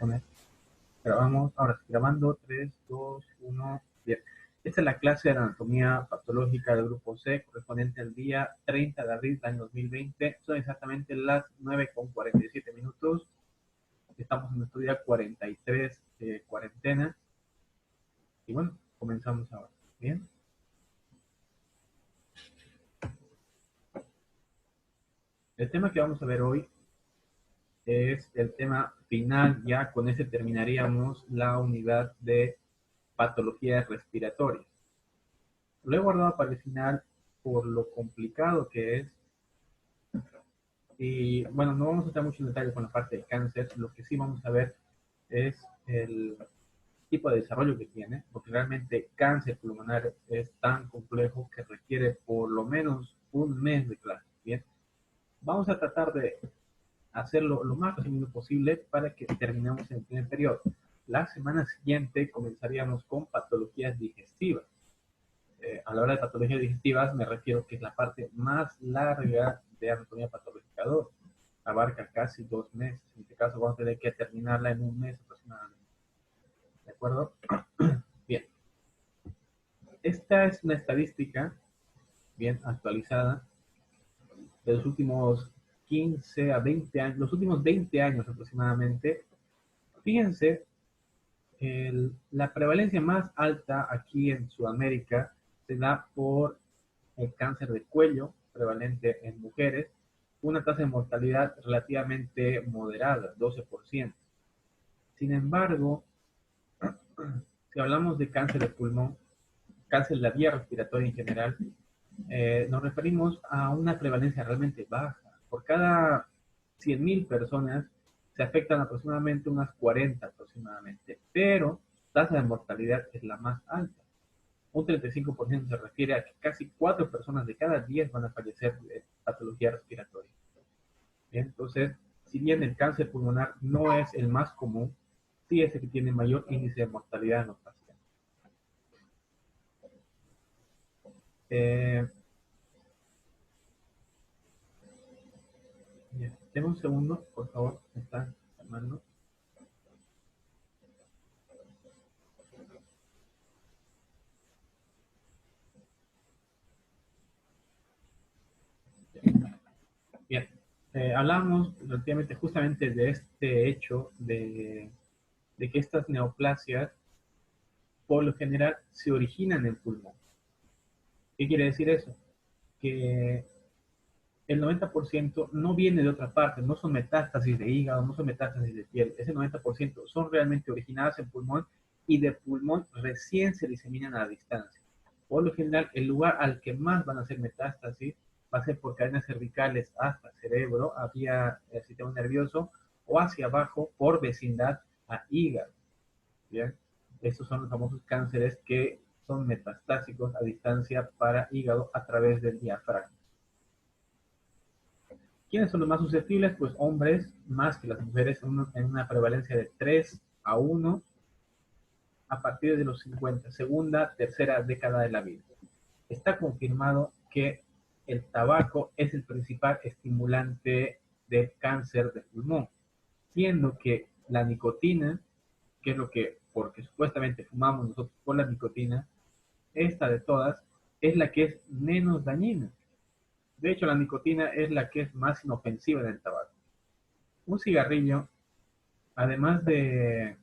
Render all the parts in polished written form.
poner. Grabamos, ahora sí, grabando, 3, 2, 1, bien. Esta es la clase de anatomía patológica del grupo C, correspondiente al día 30 de abril del año 2020. Son exactamente las 9:47 minutos. Estamos en nuestro día 43 de cuarentena. Y bueno, comenzamos ahora. Bien. El tema que vamos a ver hoy es el tema final. Ya con ese terminaríamos la unidad de patologías respiratorias. Lo he guardado para el final por lo complicado que es. Y bueno, no vamos a entrar mucho en detalle con la parte de cáncer. Lo que sí vamos a ver es el tipo de desarrollo que tiene, porque realmente cáncer pulmonar es tan complejo que requiere por lo menos un mes de clase. Bien, vamos a tratar de hacerlo lo más resumido posible para que terminemos en el primer periodo. La semana siguiente comenzaríamos con patologías digestivas. A la hora de patologías digestivas me refiero que es la parte más larga de anatomía patológica 2. Abarca casi 2 meses. En este caso vamos a tener que terminarla en un mes aproximadamente. ¿De acuerdo? Bien. Esta es una estadística bien actualizada de los últimos 15 a 20 años, los últimos 20 años aproximadamente. Fíjense, la prevalencia más alta aquí en Sudamérica se da por el cáncer de cuello, prevalente en mujeres, una tasa de mortalidad relativamente moderada, 12%. Sin embargo, si hablamos de cáncer de pulmón, cáncer de la vía respiratoria en general, nos referimos a una prevalencia realmente baja. Por cada 100.000 personas se afectan aproximadamente unas 40 aproximadamente, pero tasa de mortalidad es la más alta. Un 35% se refiere a que casi 4 personas de cada 10 van a fallecer de patología respiratoria. Bien, entonces, si bien el cáncer pulmonar no es el más común, sí es el que tiene mayor índice de mortalidad en los pacientes. Deme un segundo, por favor, me están llamando. Bien, hablamos relativamente justamente de este hecho de que estas neoplasias por lo general se originan en el pulmón. ¿Qué quiere decir eso? Que el 90% no viene de otra parte, no son metástasis de hígado, no son metástasis de piel, ese 90% son realmente originadas en pulmón y de pulmón recién se diseminan a la distancia. Por lo general, el lugar al que más van a hacer metástasis va a ser por cadenas cervicales hasta cerebro, hacia el sistema nervioso, o hacia abajo por vecindad a hígado. Bien, estos son los famosos cánceres que son metastásicos a distancia para hígado a través del diafragma. ¿Quiénes son los más susceptibles? Pues hombres más que las mujeres en una prevalencia de 3 a 1 a partir de los 50, segunda, tercera década de la vida. Está confirmado que el tabaco es el principal estimulante del cáncer de pulmón, siendo que la nicotina, que es lo que, porque supuestamente fumamos nosotros por la nicotina, esta de todas es la que es menos dañina. De hecho, la nicotina es la que es más inofensiva del tabaco. Un cigarrillo, además de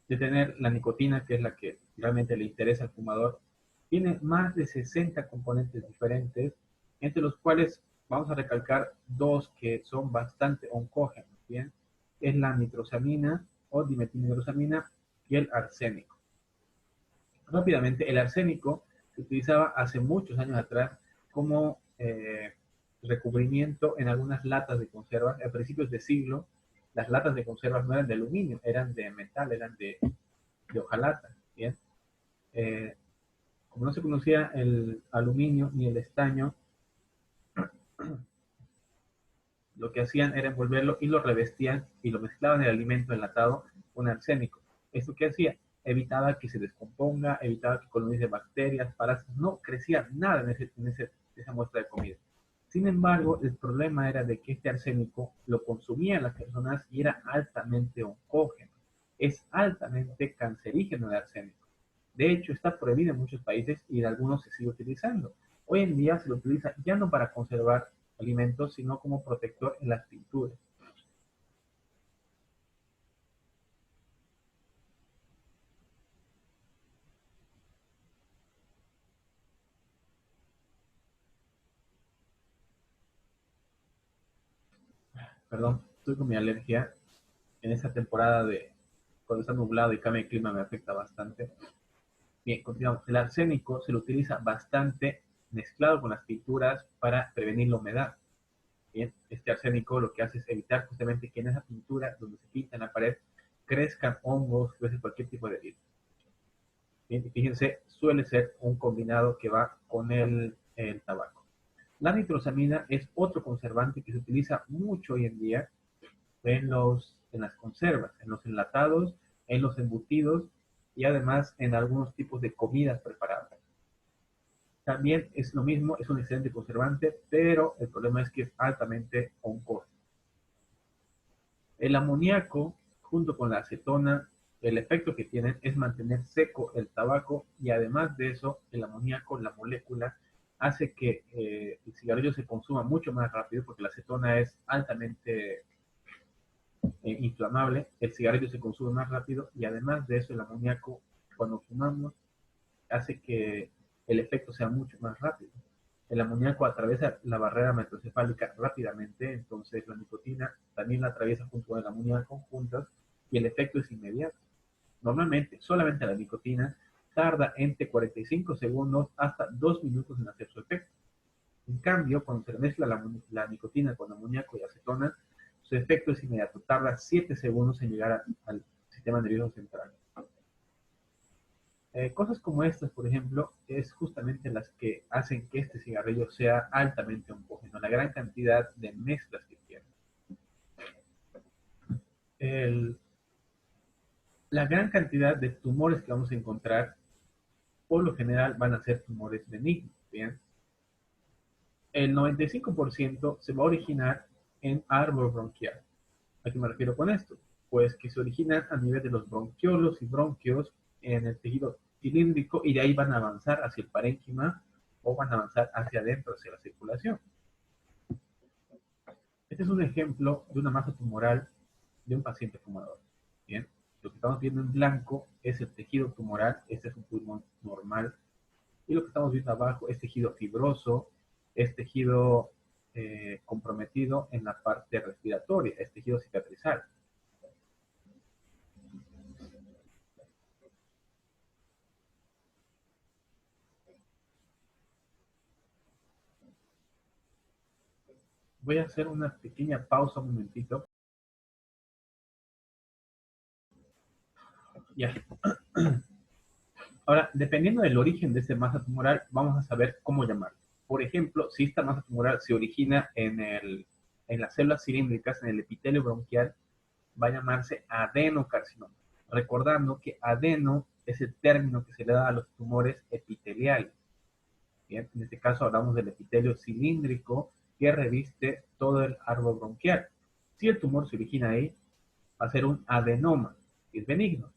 tener la nicotina, que es la que realmente le interesa al fumador, tiene más de 60 componentes diferentes, entre los cuales vamos a recalcar dos que son bastante oncógenos, ¿bien? Es la nitrosamina o dimetilnitrosamina y el arsénico. Rápidamente, el arsénico se utilizaba hace muchos años atrás como recubrimiento en algunas latas de conservas. A principios de siglo, las latas de conservas no eran de aluminio, eran de metal, eran de hojalata. ¿Bien? Como no se conocía el aluminio ni el estaño, lo que hacían era envolverlo y lo revestían y lo mezclaban en el alimento enlatado con arsénico. ¿Esto qué hacía? Evitaba que se descomponga, evitaba que colonice bacterias, parásitos, no crecía nada en esa muestra de comida. Sin embargo, el problema era de que este arsénico lo consumían las personas y era altamente oncógeno. es altamente cancerígeno el arsénico. De hecho, está prohibido en muchos países y en algunos se sigue utilizando. Hoy en día se lo utiliza ya no para conservar alimentos, sino como protector en las pinturas. Perdón, estoy con mi alergia. En esta temporada de cuando está nublado y cambia el clima me afecta bastante. Bien, continuamos. El arsénico se lo utiliza bastante mezclado con las pinturas para prevenir la humedad. Bien, este arsénico lo que hace es evitar justamente que en esa pintura donde se pinta en la pared crezcan hongos, crezcan cualquier tipo de virus. Bien, y fíjense, suele ser un combinado que va con el tabaco. La nitrosamina es otro conservante que se utiliza mucho hoy en día en las conservas, en los enlatados, en los embutidos y además en algunos tipos de comidas preparadas. También es lo mismo, es un excelente conservante, pero el problema es que es altamente oncoso. El amoníaco, junto con la acetona, el efecto que tienen es mantener seco el tabaco y además de eso, el amoníaco, la molécula, hace que el cigarrillo se consuma mucho más rápido porque la acetona es altamente inflamable, el cigarrillo se consume más rápido y además de eso el amoníaco cuando fumamos hace que el efecto sea mucho más rápido. El amoníaco atraviesa la barrera metrocefálica rápidamente, entonces la nicotina también la atraviesa junto con el amoníaco juntas y el efecto es inmediato. Normalmente, solamente la nicotina tarda entre 45 segundos hasta 2 minutos en hacer su efecto. En cambio, cuando se mezcla la nicotina con amoníaco y acetona, su efecto es inmediato, tarda 7 segundos en llegar al sistema nervioso central. Cosas como estas, por ejemplo, es justamente las que hacen que este cigarrillo sea altamente oncógeno, la gran cantidad de mezclas que tiene. El, la gran cantidad de tumores que vamos a encontrar, por lo general, van a ser tumores benignos, ¿bien? El 95% se va a originar en árbol bronquial. ¿A qué me refiero con esto? Pues que se originan a nivel de los bronquiolos y bronquios en el tejido cilíndrico y de ahí van a avanzar hacia el parénquima o van a avanzar hacia adentro, hacia la circulación. Este es un ejemplo de una masa tumoral de un paciente fumador. Bien, lo que estamos viendo en blanco es el tejido tumoral, este es un pulmón normal, y lo que estamos viendo abajo es tejido fibroso, es tejido comprometido en la parte respiratoria, es tejido cicatrizal. Voy a hacer una pequeña pausa un momentito. Ya. Ahora, dependiendo del origen de esta masa tumoral, vamos a saber cómo llamarlo. Por ejemplo, si esta masa tumoral se origina en las células cilíndricas, en el epitelio bronquial, va a llamarse adenocarcinoma. Recordando que adeno es el término que se le da a los tumores epiteliales. Bien, en este caso hablamos del epitelio cilíndrico que reviste todo el árbol bronquial. Si el tumor se origina ahí, va a ser un adenoma, si es benigno,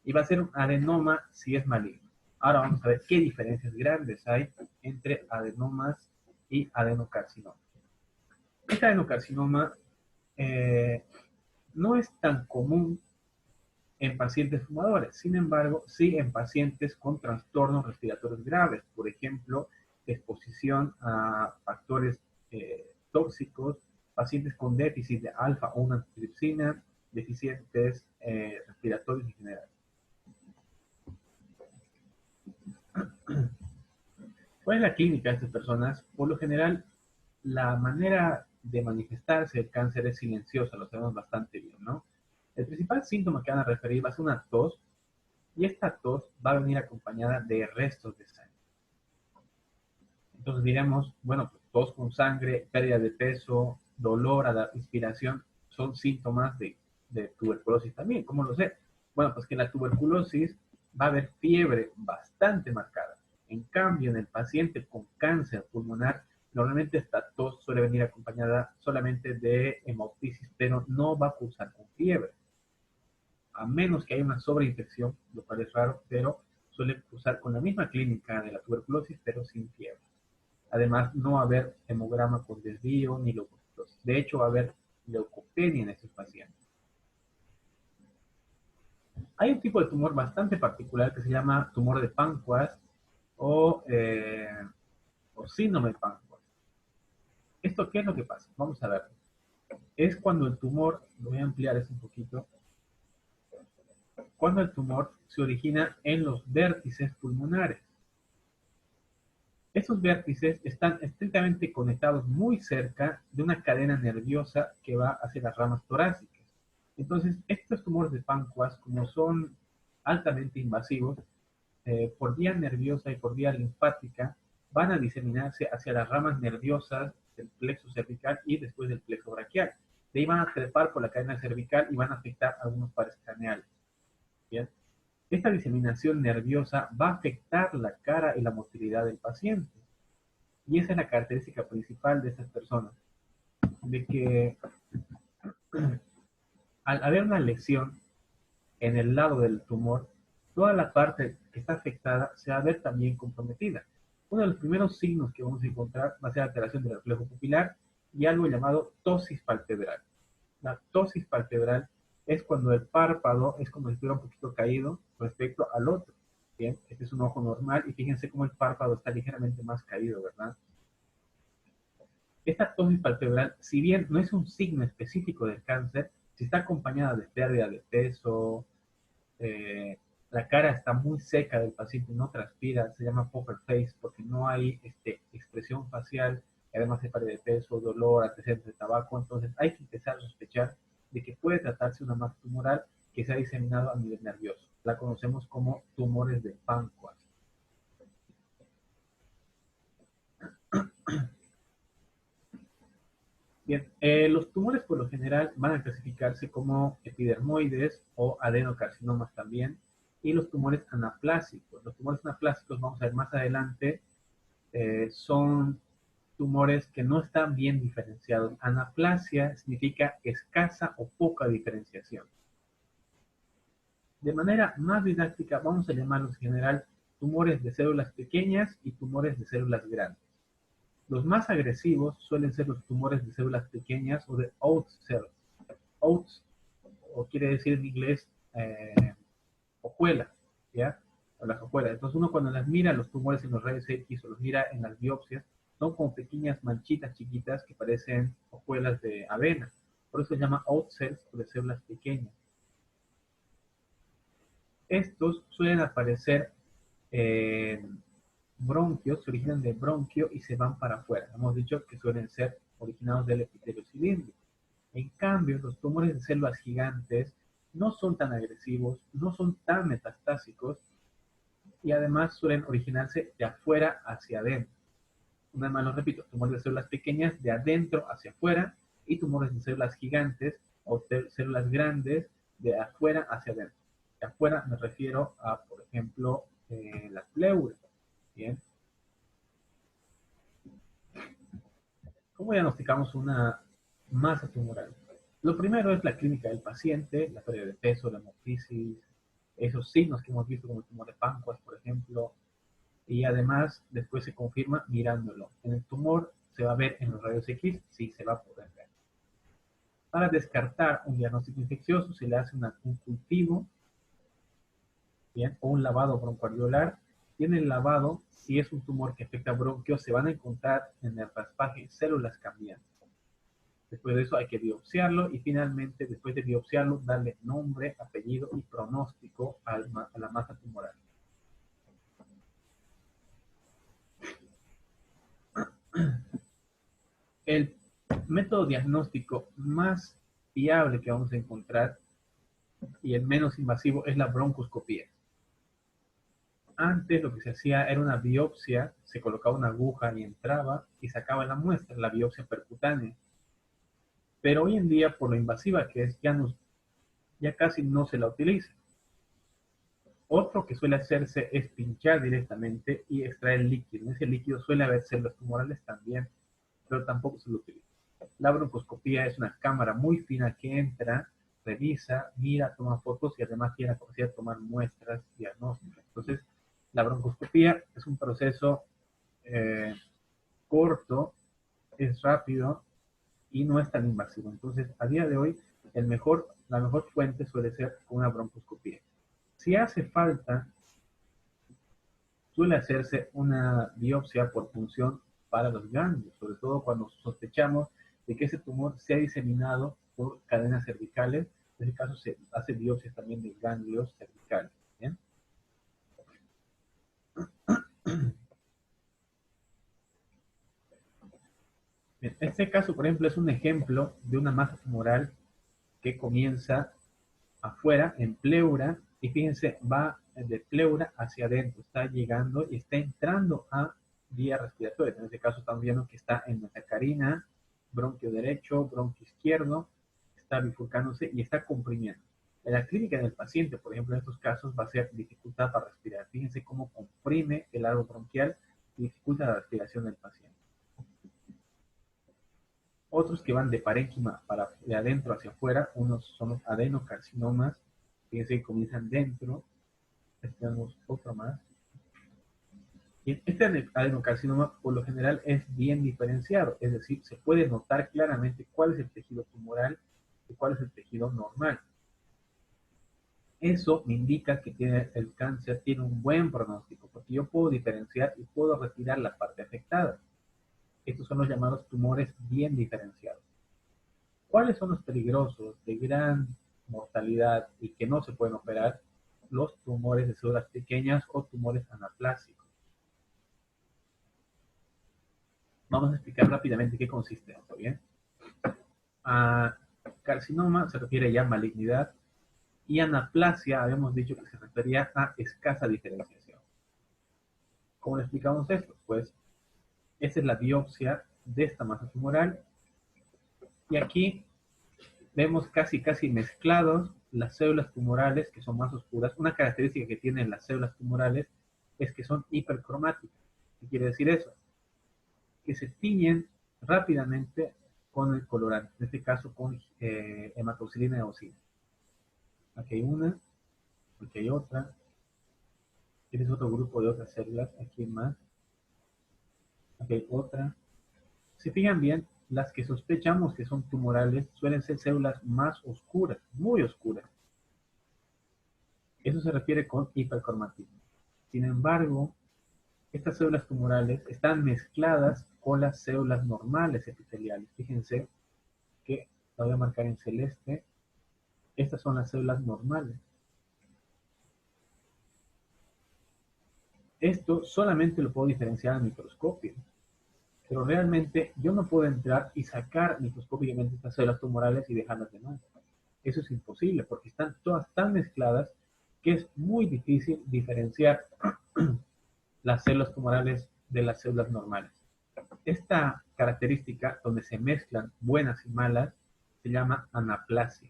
y va a ser un adenoma si es maligno. Ahora vamos a ver qué diferencias grandes hay entre adenomas y adenocarcinoma. Este adenocarcinoma no es tan común en pacientes fumadores, sin embargo, sí en pacientes con trastornos respiratorios graves, por ejemplo, exposición a factores tóxicos, pacientes con déficit de alfa o 1 antitripsina, deficientes respiratorios en general. ¿Cuál es la clínica de estas personas? Por lo general, la manera de manifestarse el cáncer es silenciosa, lo sabemos bastante bien, ¿no? El principal síntoma que van a referir va a ser una tos, y esta tos va a venir acompañada de restos de sangre. Entonces diremos, bueno, pues tos con sangre, pérdida de peso, dolor a la inspiración, son síntomas de tuberculosis también. ¿Cómo lo sé? Bueno, pues que en la tuberculosis va a haber fiebre bastante marcada. En cambio, en el paciente con cáncer pulmonar, normalmente esta tos suele venir acompañada solamente de hemoptisis, pero no va a cursar con fiebre. a menos que haya una sobreinfección, lo cual es raro, pero suele cursar con la misma clínica de la tuberculosis, pero sin fiebre. Además, no va a haber hemograma con desvío ni leucocitosis. De hecho, va a haber leucopenia en estos pacientes. Hay un tipo de tumor bastante particular que se llama tumor de páncreas o, o síndrome de páncreas. ¿Esto qué es lo que pasa? Vamos a ver. Es cuando el tumor, lo voy a ampliar eso un poquito, cuando el tumor se origina en los vértices pulmonares. Estos vértices están estrictamente conectados muy cerca de una cadena nerviosa que va hacia las ramas torácicas. Entonces, estos tumores de páncreas, como son altamente invasivos, por vía nerviosa y por vía linfática, van a diseminarse hacia las ramas nerviosas del plexo cervical y después del plexo braquial. De ahí van a trepar por la cadena cervical y van a afectar algunos pares craneales. ¿Bien? Esta diseminación nerviosa va a afectar la cara y la motilidad del paciente. Y esa es la característica principal de estas personas, de que al haber una lesión en el lado del tumor, toda la parte que está afectada se va a ver también comprometida. Uno de los primeros signos que vamos a encontrar va a ser alteración del reflejo pupilar y algo llamado ptosis palpebral. La ptosis palpebral es cuando el párpado es como si estuviera un poquito caído respecto al otro. Bien, este es un ojo normal y fíjense cómo el párpado está ligeramente más caído, ¿verdad? Esta ptosis palpebral, si bien no es un signo específico del cáncer, si está acompañada de pérdida de peso, la cara está muy seca del paciente, no transpira, se llama poker face porque no hay expresión facial, y además hay pérdida de peso, dolor, antecedentes de tabaco, entonces hay que empezar a sospechar de que puede tratarse de una masa tumoral que se ha diseminado a nivel nervioso. La conocemos como tumores de páncreas. Bien, los tumores por lo general van a clasificarse como epidermoides o adenocarcinomas también, y los tumores anaplásicos. Los tumores anaplásicos, vamos a ver más adelante, son tumores que no están bien diferenciados. Anaplasia significa escasa o poca diferenciación. De manera más didáctica, vamos a llamarlos en general tumores de células pequeñas y tumores de células grandes. Los más agresivos suelen ser los tumores de células pequeñas o de Oates cells. Oates, o quiere decir en inglés, hojuelas, ¿ya? O las hojuelas. Entonces uno cuando las mira, los tumores en los rayos X o los mira en las biopsias, son como pequeñas manchitas chiquitas que parecen hojuelas de avena. Por eso se llama Oates cells, o de células pequeñas. Estos suelen aparecer en bronquios, se originan de bronquio y se van para afuera. Hemos dicho que suelen ser originados del epitelio cilíndrico. En cambio, los tumores de células gigantes no son tan agresivos, no son tan metastásicos y además suelen originarse de afuera hacia adentro. Una vez más lo repito, tumores de células pequeñas de adentro hacia afuera y tumores de células gigantes o células grandes de afuera hacia adentro. De afuera me refiero a, por ejemplo, la pleura. Bien. ¿Cómo diagnosticamos una masa tumoral? Lo primero es la clínica del paciente, la pérdida de peso, la hemoptisis, esos signos que hemos visto como el tumor de páncreas, por ejemplo, y además después se confirma mirándolo. En el tumor se va a ver en los rayos X, sí se va a poder ver. Para descartar un diagnóstico infeccioso se le hace un cultivo, ¿bien? O un lavado broncoalveolar. Y en el lavado, si es un tumor que afecta bronquios, se van a encontrar en el raspaje células cambiantes. Después de eso hay que biopsiarlo y finalmente, después de biopsiarlo, darle nombre, apellido y pronóstico a la masa tumoral. El método diagnóstico más fiable que vamos a encontrar y el menos invasivo es la broncoscopía. Antes lo que se hacía era una biopsia, se colocaba una aguja y entraba y sacaba la muestra, la biopsia percutánea. Pero hoy en día, por lo invasiva que es, ya casi no se la utiliza. Otro que suele hacerse es pinchar directamente y extraer el líquido. En ese líquido suele haber células tumorales también, pero tampoco se lo utiliza. La broncoscopía es una cámara muy fina que entra, revisa, mira, toma fotos y además tiene la capacidad de tomar muestras diagnósticas. Entonces, la broncoscopía es un proceso corto, es rápido y no es tan invasivo. Entonces, a día de hoy, la mejor fuente suele ser una broncoscopía. Si hace falta, suele hacerse una biopsia por punción para los ganglios, sobre todo cuando sospechamos de que ese tumor se ha diseminado por cadenas cervicales. En este caso se hace biopsias también de ganglios cervicales. ¿Bien? Bien, este caso, por ejemplo, es un ejemplo de una masa tumoral que comienza afuera, en pleura, y fíjense, va de pleura hacia adentro, está llegando y está entrando a vía respiratoria. En este caso estamos viendo que está en metacarina, bronquio derecho, bronquio izquierdo, está bifurcándose y está comprimiendo. En la clínica del paciente, por ejemplo, en estos casos va a ser dificultad para respirar. Fíjense cómo comprime el árbol bronquial y dificulta la respiración del paciente. Otros que van de parénquima de adentro hacia afuera, unos son los adenocarcinomas, fíjense que comienzan dentro. Tenemos otro más. Y este adenocarcinoma por lo general es bien diferenciado, es decir, se puede notar claramente cuál es el tejido tumoral y cuál es el tejido normal. Eso me indica que el cáncer tiene un buen pronóstico, porque yo puedo diferenciar y puedo retirar la parte afectada. Estos son los llamados tumores bien diferenciados. ¿Cuáles son los peligrosos de gran mortalidad y que no se pueden operar? Los tumores de células pequeñas o tumores anaplásicos. Vamos a explicar rápidamente qué consiste esto, ¿bien? Carcinoma se refiere ya a malignidad y anaplasia habíamos dicho que se refería a escasa diferenciación. ¿Cómo le explicamos esto? Pues esta es la biopsia de esta masa tumoral y aquí vemos casi mezclados las células tumorales que son más oscuras. Una característica que tienen las células tumorales es que son hipercromáticas. ¿Qué quiere decir eso? Que se tiñen rápidamente con el colorante, en este caso con hematoxilina eosina. Aquí hay una, aquí hay otra, este es otro grupo de otras células, aquí hay más, aquí hay otra. Si fijan bien, las que sospechamos que son tumorales suelen ser células más oscuras, muy oscuras. Eso se refiere con hipercromatismo. Sin embargo, estas células tumorales están mezcladas con las células normales epiteliales. Fíjense que la voy a marcar en celeste. Estas son las células normales. Esto solamente lo puedo diferenciar al microscopio. Pero realmente yo no puedo entrar y sacar microscópicamente estas células tumorales y dejarlas de nuevo. Eso es imposible porque están todas tan mezcladas que es muy difícil diferenciar las células tumorales de las células normales. Esta característica, donde se mezclan buenas y malas, se llama anaplasia.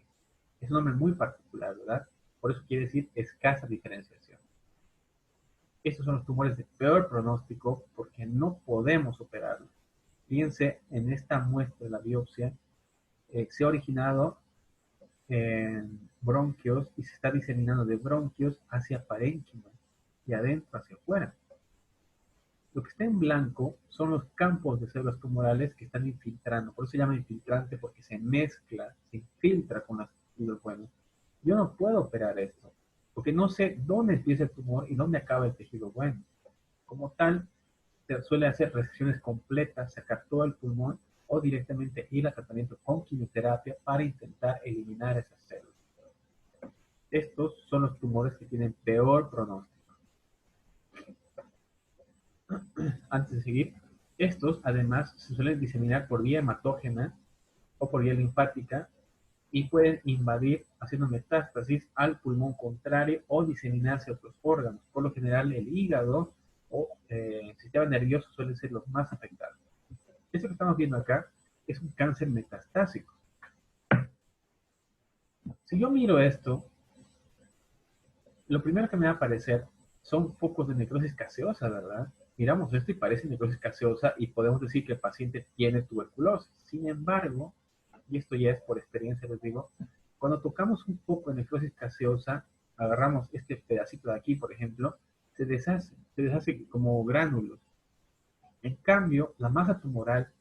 Es un nombre muy particular, ¿verdad? Por eso quiere decir escasa diferenciación. Estos son los tumores de peor pronóstico porque no podemos operarlos. Fíjense en esta muestra de la biopsia, se ha originado en bronquios y se está diseminando de bronquios hacia parénquima y adentro hacia afuera. Lo que está en blanco son los campos de células tumorales que están infiltrando. Por eso se llama infiltrante, porque se mezcla, se infiltra con las tejidos buenos. Yo no puedo operar esto, porque no sé dónde empieza el tumor y dónde acaba el tejido bueno. Como tal, se suele hacer resecciones completas, sacar todo el pulmón o directamente ir a tratamiento con quimioterapia para intentar eliminar esas células. Estos son los tumores que tienen peor pronóstico. Antes de seguir, estos además se suelen diseminar por vía hematógena o por vía linfática y pueden invadir haciendo metástasis al pulmón contrario o diseminarse a otros órganos. Por lo general el hígado o el sistema nervioso suelen ser los más afectados. Esto que estamos viendo acá es un cáncer metastásico. Si yo miro esto, lo primero que me va a aparecer son focos de necrosis gaseosa, ¿verdad? Miramos esto y parece necrosis gaseosa y podemos decir que el paciente tiene tuberculosis. Sin embargo, y esto ya es por experiencia, les digo, Cuando tocamos un poco de necrosis gaseosa, agarramos este pedacito de aquí, por ejemplo, se deshace como gránulos. En cambio, la masa tumoral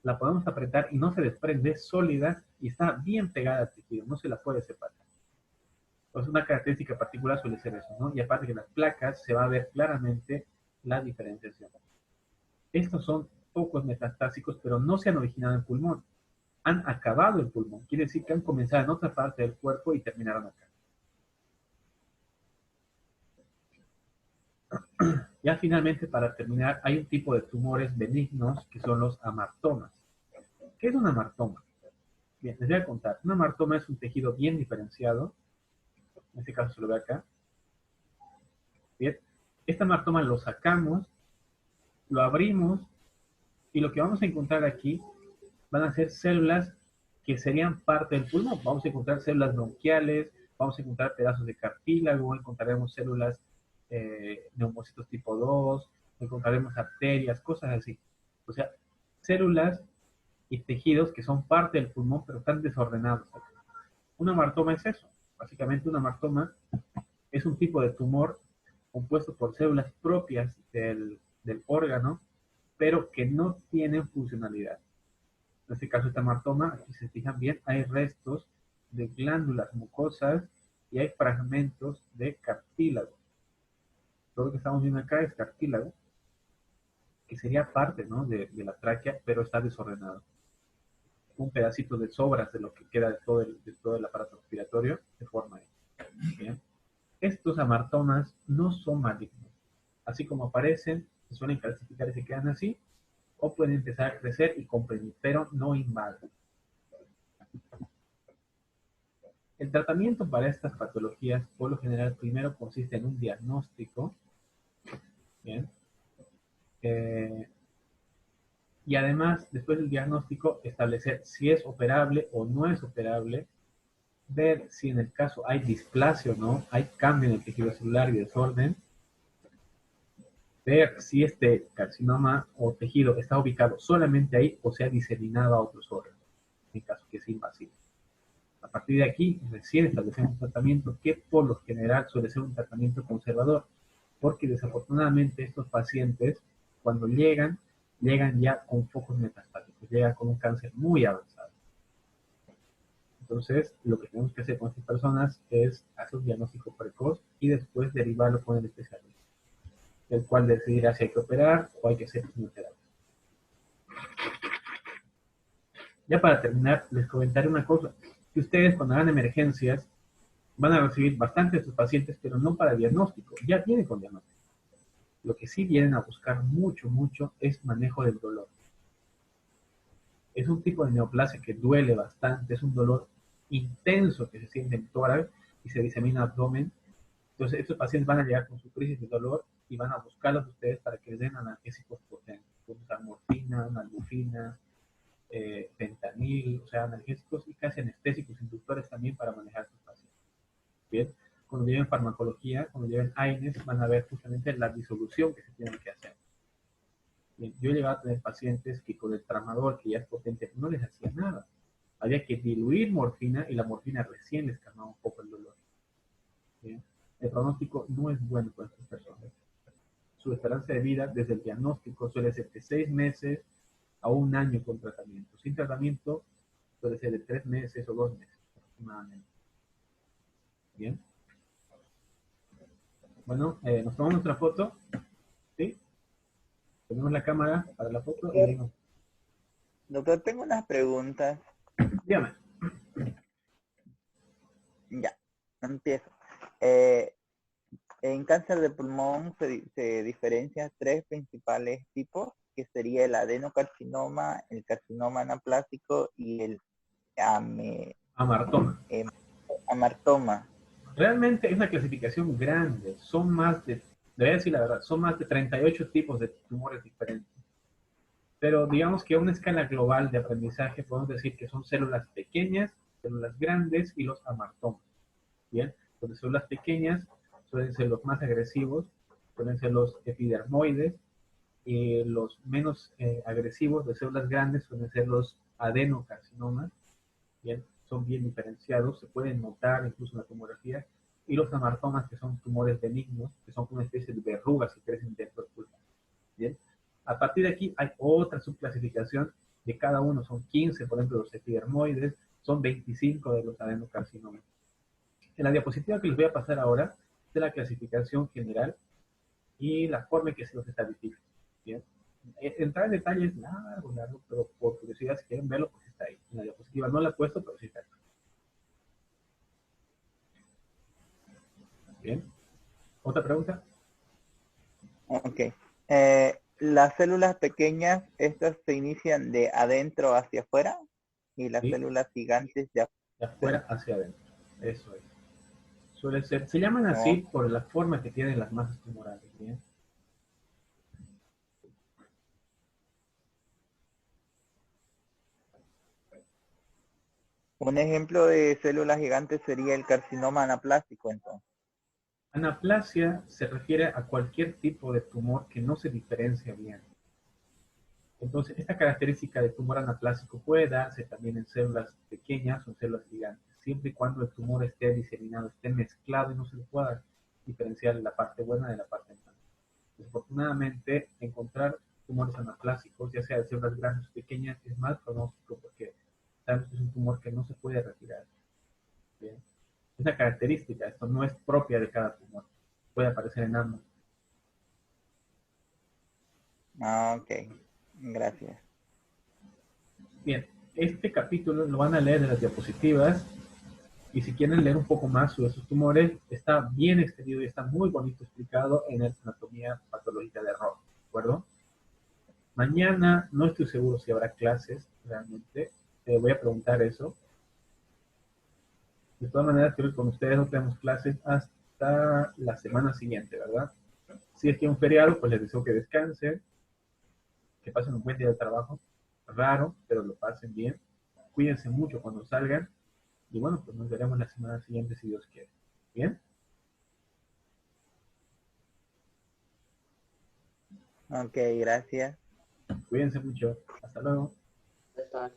la podemos apretar y no se desprende, es sólida y está bien pegada al tejido, no se la puede separar. Pues una característica particular suele ser eso, ¿no? Y aparte que las placas se va a ver claramente la diferenciación. Estos son pocos metastásicos, pero no se han originado en pulmón. Han acabado el pulmón. Quiere decir que han comenzado en otra parte del cuerpo y terminaron acá. Ya finalmente, para terminar, hay un tipo de tumores benignos que son los amartomas. ¿Qué es un amartoma? Bien, les voy a contar. Un amartoma es un tejido bien diferenciado. En este caso se lo ve acá. Bien. Este amartoma lo sacamos, lo abrimos y lo que vamos a encontrar aquí van a ser células que serían parte del pulmón. Vamos a encontrar células bronquiales, vamos a encontrar pedazos de cartílago, encontraremos células neumocitos tipo 2, encontraremos arterias, cosas así. O sea, células y tejidos que son parte del pulmón, pero están desordenados. Un amartoma es eso. Básicamente un amartoma es un tipo de tumor compuesto por células propias del órgano, pero que no tienen funcionalidad. En este caso, este amartoma, aquí se fijan bien, hay restos de glándulas mucosas y hay fragmentos de cartílago. Todo lo que estamos viendo acá es cartílago, que sería parte, ¿no?, de la tráquea, pero está desordenado. Un pedacito de sobras de lo que queda de todo el aparato respiratorio se forma ahí. ¿Bien? Estos amartomas no son malignos. Así como aparecen, se suelen calcificar y se quedan así, o pueden empezar a crecer y comprimir, pero no invaden. El tratamiento para estas patologías, por lo general, primero consiste en un diagnóstico, ¿bien? Y además, después del diagnóstico, establecer si es operable o no es operable, ver si en el caso hay displasia o no, hay cambio en el tejido celular y desorden, ver si este carcinoma o tejido está ubicado solamente ahí o se ha diseminado a otros órganos, en caso que sea invasivo. A partir de aquí, recién establecemos un tratamiento que por lo general suele ser un tratamiento conservador, porque desafortunadamente estos pacientes, cuando llegan ya con focos metastáticos, llegan con un cáncer muy avanzado. Entonces, lo que tenemos que hacer con estas personas es hacer un diagnóstico precoz y después derivarlo con el especialista, el cual decidirá si hay que operar o hay que hacer quimioterapia. Ya para terminar, les comentaré una cosa, que ustedes cuando hagan emergencias van a recibir bastante de sus pacientes, pero no para diagnóstico, ya vienen con diagnóstico. Lo que sí vienen a buscar mucho es manejo del dolor. Es un tipo de neoplasia que duele bastante, es un dolor intenso que se siente en tórax y se disemina abdomen. Entonces, estos pacientes van a llegar con su crisis de dolor y van a buscarlos ustedes para que les den analgésicos potentes. Pueden usar morfina, nalbuphina, fentanil, o sea, analgésicos y casi anestésicos inductores también para manejar a sus pacientes. Bien, cuando lleven farmacología, cuando lleven AINES, van a ver justamente la disolución que se tiene que hacer. Bien, yo he llegado a tener pacientes que con el tramadol, que ya es potente, no les hacía nada. Había que diluir morfina y la morfina recién les calmaba un poco el dolor. Bien, el pronóstico no es bueno para estas personas. Su esperanza de vida desde el diagnóstico suele ser de 6 meses a 1 año con tratamiento. Sin tratamiento puede ser de 3 meses o 2 meses aproximadamente. Bien. Bueno, nos tomamos nuestra foto. ¿Sí? Tenemos la cámara para la foto y digo, Doctor, tengo unas preguntas. dígame. Ya, empiezo. Eh, en cáncer de pulmón se diferencian tres principales tipos, que sería el adenocarcinoma, el carcinoma anaplásico y el Amartoma. amartoma. Realmente es una clasificación grande. Son más de, debería decir la verdad, son más de 38 tipos de tumores diferentes. Pero digamos que a una escala global de aprendizaje podemos decir que son células pequeñas, células grandes y los amartomas. Bien, entonces células pequeñas suelen ser los más agresivos, suelen ser los epidermoides, y los menos agresivos de células grandes suelen ser los adenocarcinomas. Bien, son bien diferenciados, se pueden notar incluso en la tomografía, y los amartomas, que son tumores benignos, que son una especie de verrugas que crecen dentro del pulmón. Bien. A partir de aquí hay otra subclasificación de cada uno, son 15, por ejemplo, los epidermoides, son 25 de los adenocarcinomas. En la diapositiva que les voy a pasar ahora es de la clasificación general y la forma en que se los estadística. Bien. Entrar en detalle es largo, pero por curiosidad, si quieren verlo, pues está ahí. En la diapositiva no la he puesto, pero sí está ahí. Bien. ¿Otra pregunta? Ok. Las células pequeñas, estas se inician de adentro hacia afuera y las Sí, células gigantes de de afuera. afuera hacia adentro. Eso es. Suele ser, se llaman así Oh, por la forma que tienen las masas tumorales. Bien. un ejemplo de células gigantes sería el carcinoma anaplásico, entonces. Anaplasia se refiere a cualquier tipo de tumor que no se diferencia bien. Entonces, esta característica de tumor anaplásico puede darse también en células pequeñas o en células gigantes, siempre y cuando el tumor esté diseminado, esté mezclado y no se le pueda diferenciar la parte buena de la parte mala. Desafortunadamente, encontrar tumores anaplásicos, ya sea de células grandes o pequeñas, es mal pronóstico porque sabemos que es un tumor que no se puede retirar. ¿Bien? Es una característica, esto no es propia de cada tumor, puede aparecer en ambos. Ah, ok. Gracias. Bien, este capítulo lo van a leer en las diapositivas y si quieren leer un poco más sobre esos tumores, está bien extendido y está muy bonito explicado en la anatomía patológica de Roth, ¿de acuerdo? Mañana no estoy seguro si habrá clases realmente, voy a preguntar eso. De todas maneras, creo que con ustedes no tenemos clases hasta la semana siguiente, ¿verdad? Si es que un feriado, pues les deseo que descansen, que pasen un buen día de trabajo, raro, pero lo pasen bien. Cuídense mucho cuando salgan y bueno, pues nos veremos la semana siguiente si Dios quiere. ¿Bien? Ok, gracias. Cuídense mucho. Hasta luego. Está